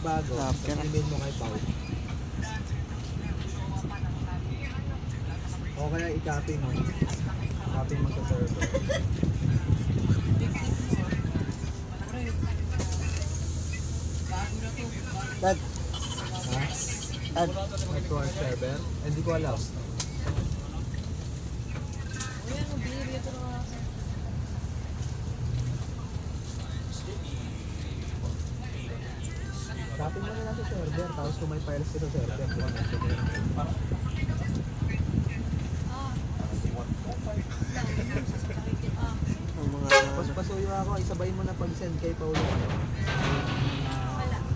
bago, email mo kay Pao. O kaya i-copy mo. Copy mo sa server. Dad. Ha? Dad. Network server? Hindi ko alam. Copy mo na lang sa server, tapos kung may files ka sa server, tapos pasuyo ako, isabay mo na pag-send kay Paulo.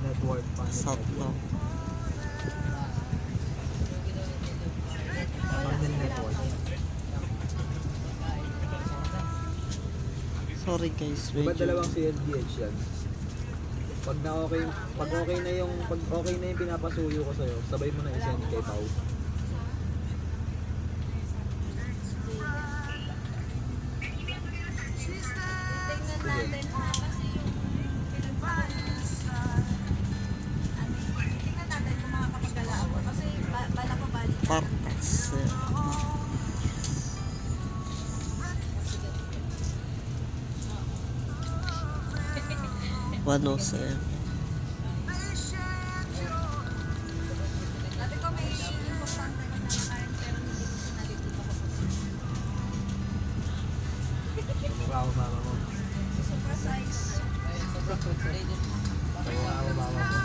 Network pa. South no. Network. Sorry guys, Diba medyo. dalawang CLDH yan? Pag okay na yung pinapasuyo ko sa'yo, sabay mo na i-send kay Pau. Partas. 107. Mukha ako mama mo. Super size. Mukha ako mama mo.